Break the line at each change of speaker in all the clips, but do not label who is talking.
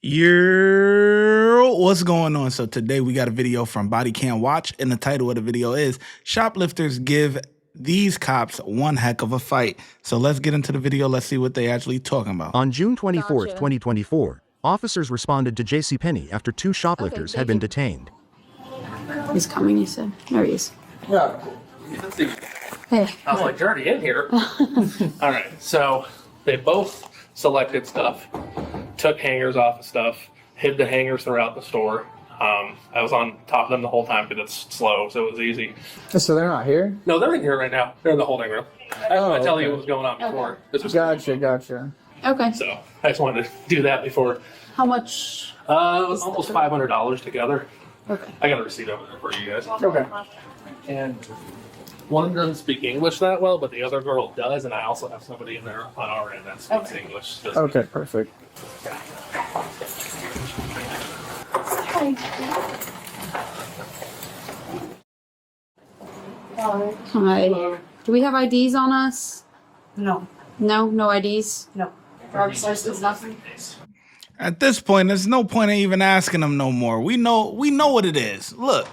What's going on? So today we got a video from Body Cam Watch, and the title of the video is Shoplifters Give These Cops One Heck of a Fight. So let's get into the video. Let's see what they actually talking about.
On June 24th, 2024, officers responded to JCPenney after two shoplifters had been detained.
He's coming, you said. There he is.
Yeah.
Hey.
I was like, you're already in here. All right, so they both selected stuff, took hangers off of stuff, hid the hangers throughout the store. I was on top of them the whole time because it's slow, so it was easy.
So they're not here?
No, they're in here right now. They're in the holding room. I tell you what was going on before. This was
Gotcha.
Okay.
So I just wanted to do that before.
How much?
It was almost $500 together.
Okay.
I got a receipt over there for you guys.
Okay.
And one doesn't speak English that well, but the other girl does, and I also have somebody in there on our end that speaks English.
Okay, perfect.
Hi. Do we have IDs on us?
No.
No IDs?
No.
Driver's license, nothing?
At this point, there's no point in even asking them no more. We know what it is. Look.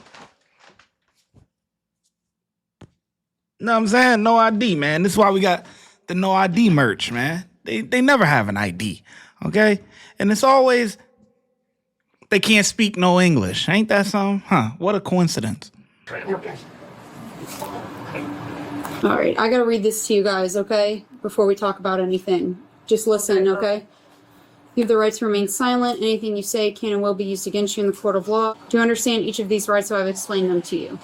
Know what I'm saying? No ID, man. This is why we got the no ID merch, man. They never have an ID, okay? And it's always they can't speak no English. Ain't that something? Huh, what a coincidence.
Okay. All right, I gotta read this to you guys, okay? Before we talk about anything. Just listen, okay? You have the right to remain silent. Anything you say can and will be used against you in the court of law. Do you understand each of these rights so I've explained them to you?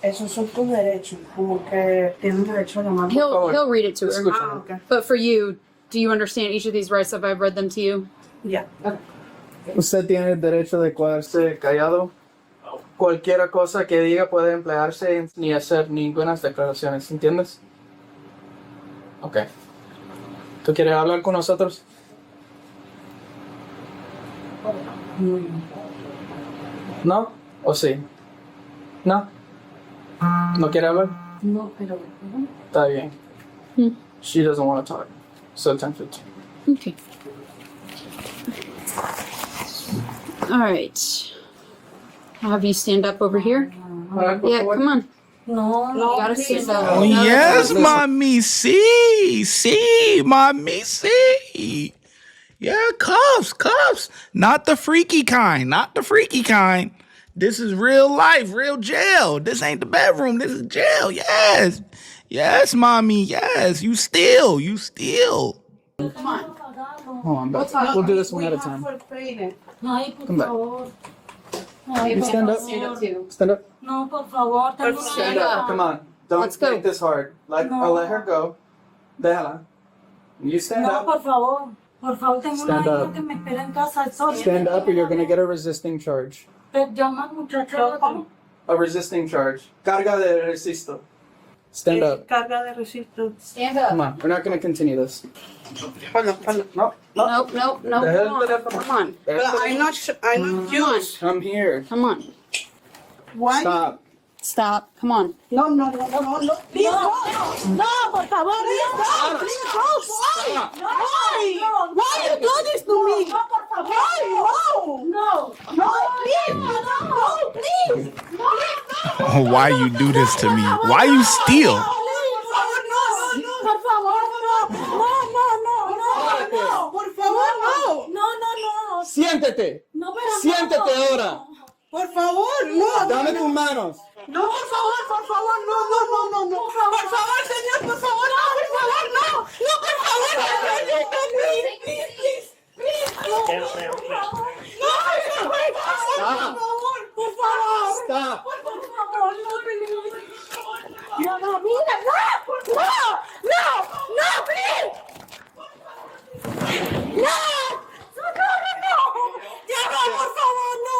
Esos son tus derechos, como que tienes derecho a llamar.
He'll read it to her.
Okay.
But for you, do you understand each of these rights if I've read them to you?
Yeah.
Okay.
Usted tiene el derecho de quedarse callado. Cualquier cosa que diga puede emplearse ni hacer ninguna declaraciones, ¿entiendes? Ok. ¿Tú quieres hablar con nosotros? ¿No? ¿O sí? ¿No? ¿No quiere hablar?
No, pero.
Está bien. She doesn't want to talk. So 10:15.
Okay. All right. I'll have you stand up over here. Yeah, come on.
No.
You gotta stand up.
Oh, yes, mommy, see, mommy, see. Yeah, cuffs. Not the freaky kind. This is real life, real jail. This ain't the bedroom. This is jail. Yes, mommy. Yes, you steal.
Come on.
Hold on, but we'll do this one at a time. Come back. You stand up.
Stand up too.
Stand up.
No, por favor, tengo
Stand up. Come on. Don't
Let's go.
make this hard. I'll let her go. Déjala. You stand
No,
up.
por favor. Por favor, tengo una
Stand
hija
up.
que me espera en casa. Sorry.
Stand up or you're going to get a resisting charge.
Llama al muchacho. ¿Cómo?
A resisting charge. Carga de resisto. Stand up.
Carga de registro.
Stand up.
Come on. We're not going to continue this. No.
Nope. Come on.
But
I'm not used.
Come here.
Come on.
Why?
Stop.
Come on.
No. Please, no, por favor, please, why you do this to me? No, por favor, no, please,
Oh, why you do this to me? Why you steal?
Por favor, no, por favor, no.
Siéntete.
No, pero
Siéntete
no.
ahora.
Por favor, no.
Dame tus manos.
No, por favor, no. Por favor, señor, por favor, no, por favor, no. No, por favor, please. No, por favor. Por favor.
Stop.
Por favor, no, please. No, mira, no, please. No. Ya no, por favor, no.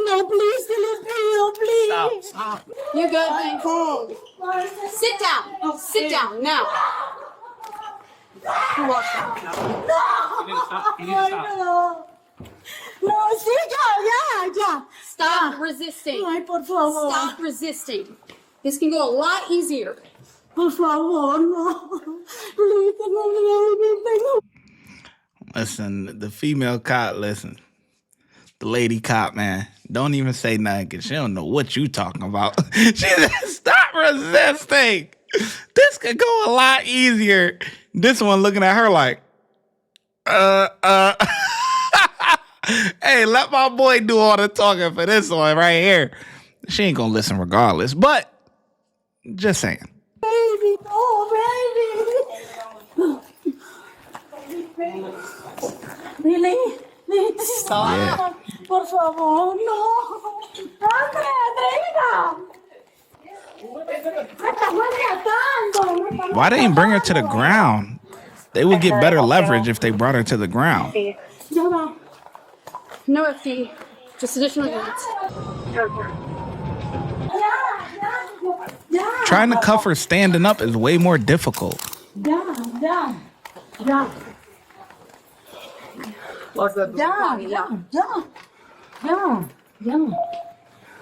No, please, te lo pido, please.
Stop.
You good, man? Sit down now.
You need to stop.
No, sí, ya.
Stop resisting.
Ay, por favor.
Stop resisting. This can go a lot easier.
Por favor, no. Please,
Listen, the female cop, listen. The lady cop, man, don't even say nothing because she don't know what you talking about. She said, stop resisting. This could go a lot easier. This one looking at her like, hey, let my boy do all the talking for this one right here. She ain't gonna listen regardless, but just saying.
Baby, oh, baby. Really? Stop.
Yeah.
Por favor, no. Andrea, Andrea.
Why they ain't bring her to the ground? They would get better leverage if they brought her to the ground.
No FD, just additional units.
Trying to cuff her standing up is way more difficult.
Ya.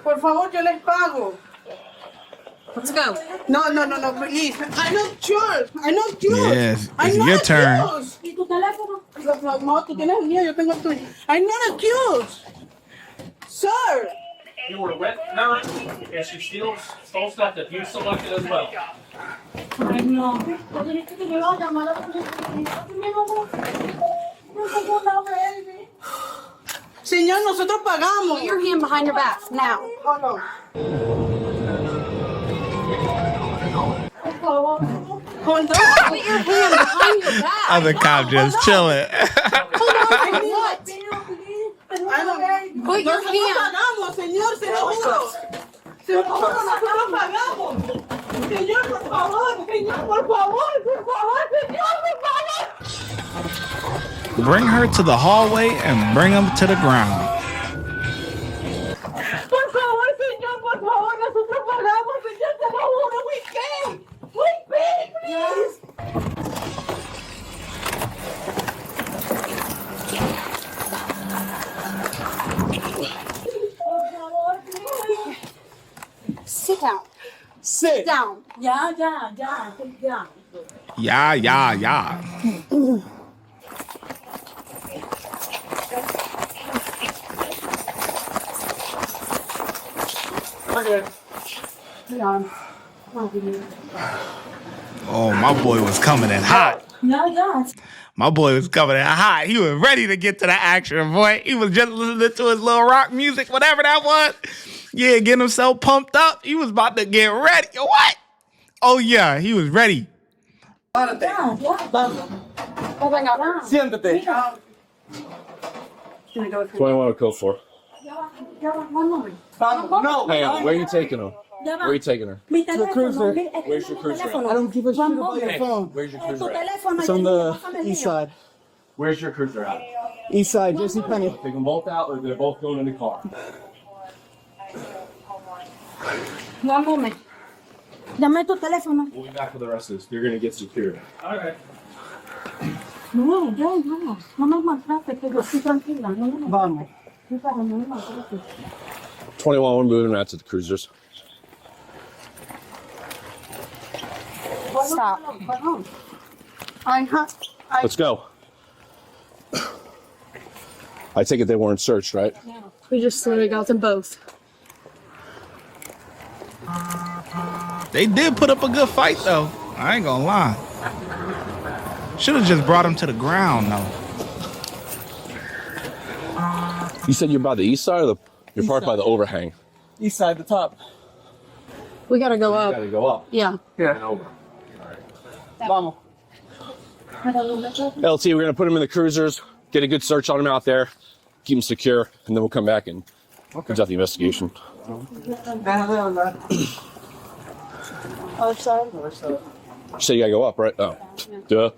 Por favor, yo les pago.
Let's go.
No, please. I know yours.
Yes, it's your turn.
¿Y tu teléfono?
No, tú tienes el mío, yo tengo el tuyo. I'm not accused. Sir.
You were with her, and she stole stuff that you selected as well.
Ay, no. ¿Tú dijiste que me iba a llamar a la policía? No, baby.
Señor, nosotros pagamos.
Put your hand behind your back now.
Hold on. Hold on.
Put your hand behind your back.
Other cop just chilling.
What? Put your
Nosotros
hand.
pagamos, señor, se lo juro. Se lo juro, nosotros pagamos. Señor, por favor, señor, por favor, señor, por favor.
Bring her to the hallway and bring him to the ground.
Por favor, señor, nosotros pagamos, señor, te lo juro, we pay, please.
Sit down.
Sit
Down.
Ya.
Yeah. Oh, my boy was coming in hot.
Ya.
My boy was coming in hot. He was ready to get to the action, boy. He was just listening to his little rock music, whatever that was. Yeah, getting himself pumped up. He was about to get ready. What? Oh, yeah, he was ready.
Párate.
Oh my God.
Siéntate.
21 code for.
Vamos. No.
Hang on, where are you taking her? Where are you taking her?
Mi teléfono.
cruiser.
Where's your cruiser at?
I don't give a shit about your
Hey,
phone.
where's your
Tu
cruiser at?
teléfono.
It's on the east side.
Where's your cruiser at?
East side, JCPenney.
Take them both out or they're both going in the car.
One moment. Dame tu teléfono.
We'll be back for the rest of this. You're going to get secured.
All right.
No me maltrates, que yo estoy tranquila. No.
Vamos.
21, we're moving out to the cruisers.
Stop.
Let's go. I take it they weren't searched, right?
We just literally got them both.
They did put up a good fight, though. I ain't gonna lie. Should have just brought him to the ground, though.
You said you're by the east side or you're parked by the overhang?
East side, the top.
We gotta go up.
Gotta go up.
Yeah.
And over.
Vamos.
LT, we're going to put them in the cruisers, get a good search on them out there, keep them secure, and then we'll come back and conduct the investigation.
Other side?
You said you got to go up, right? Oh, duh.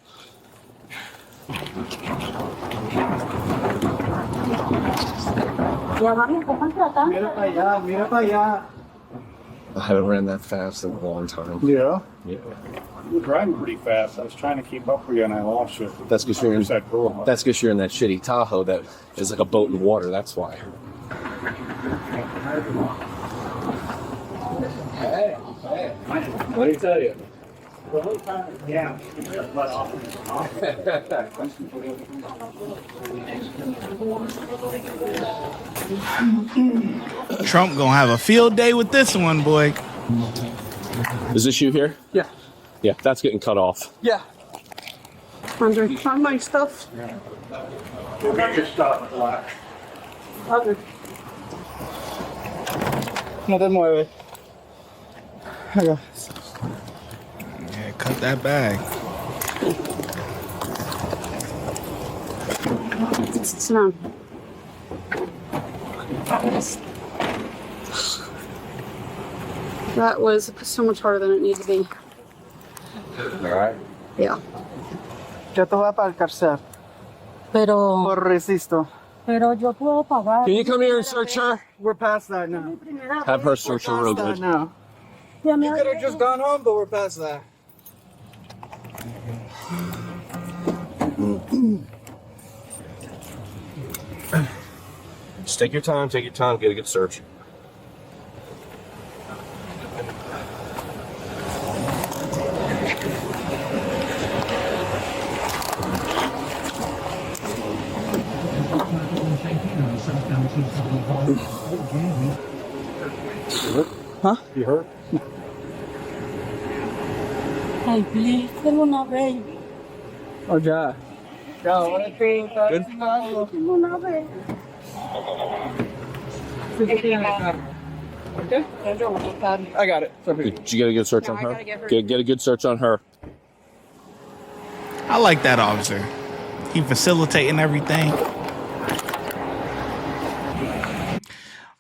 Mira para allá.
I haven't ran that fast in a long time.
Yeah,
Yeah.
you're driving pretty fast. I was trying to keep up with you and I lost you.
That's because you're in.
Where's that girl?
That's because you're in that shitty Tahoe that is like a boat in water. That's why.
What did he tell you? Yeah.
Trump gonna have a field day with this one, boy.
Is this you here?
Yeah.
Yeah, that's getting cut off.
Yeah.
Find my stuff.
Your stuff, black.
Okay. No te mueves. Acá.
Yeah, cut that bag.
Sit down. That was so much harder than it needed to be.
Alright.
Yeah.
Yo te voy a aparcar
Pero,
por resisto.
pero yo puedo pagar.
Can you come here and search her?
We're past that now.
Have her search her real
Past that
good.
now.
Ya me
You could have just gone home, but we're past that.
Just take your time, get a good search.
Huh?
You hurt?
Ay, please, tengo una vez.
Oh, ya. Ya, ahora que
Good.
Tengo una vez.
I got it. It's up here.
Did you get a good search on
I
her?
gotta get her.
Get a good search on her.
I like that officer. He facilitating everything.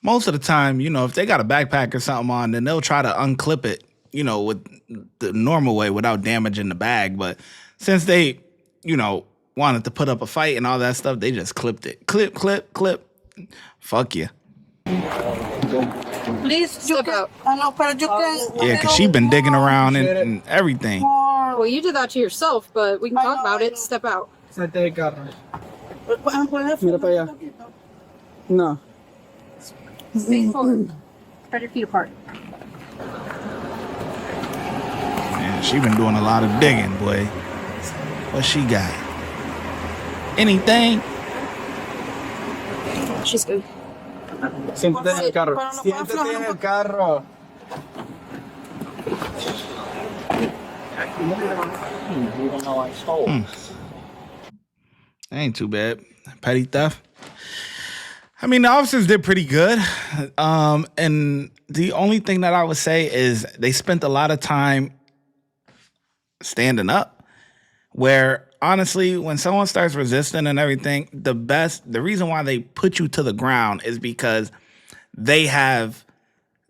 Most of the time, you know, if they got a backpack or something on, then they'll try to unclip it, you know, with the normal way without damaging the bag. But since they, you know, wanted to put up a fight and all that stuff, they just clipped it. Clip, clip, clip. Fuck you.
Please, yo
Step out.
no, pero yo que.
Yeah, because she been digging around and everything.
Well, you did that to yourself, but we can talk about it. Step out.
Salte del carro.
Mira
Mira para allá. No.
Face forward. Spread your feet apart.
Man, she been doing a lot of digging, boy. What she got? Anything?
She's good.
Siéntate en el carro.
Pero no puedo
Siéntate en
aflojar.
el carro.
You don't know I stole.
Ain't too bad. Petty theft. I mean, the officers did pretty good. And the only thing that I would say is they spent a lot of time standing up. Where honestly, when someone starts resisting and everything, the reason why they put you to the ground is because they have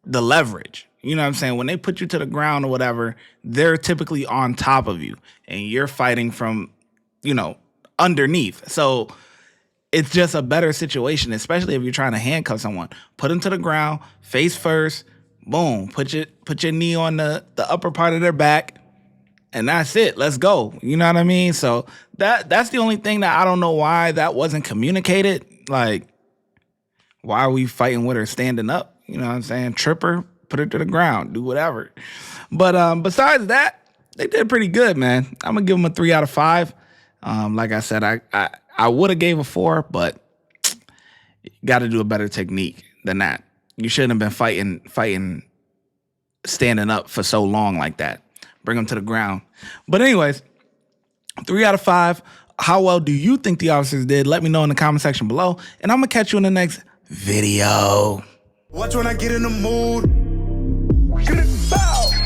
the leverage. You know what I'm saying? When they put you to the ground or whatever, they're typically on top of you and you're fighting from, you know, underneath. So it's just a better situation, especially if you're trying to handcuff someone. Put them to the ground, face first, boom, put your knee on the upper part of their back, and that's it. Let's go. You know what I mean? So that's the only thing that I don't know why that wasn't communicated. Like, why are we fighting with her standing up? You know what I'm saying? Trip her, put her to the ground, do whatever. But besides that, they did pretty good, man. I'm gonna give them a 3 out of 5. Like I said, I would have gave a 4, but got to do a better technique than that. You shouldn't have been fighting, standing up for so long like that. Bring them to the ground. But anyways, 3 out of 5. How well do you think the officers did? Let me know in the comment section below, and I'm gonna catch you in the next video.
Watch when I get in the mood.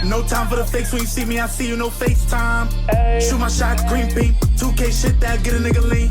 No time for the fakes. When you see me, I see you, no FaceTime. Shoot my shot, green beam. 2K shit that get a nigga lean.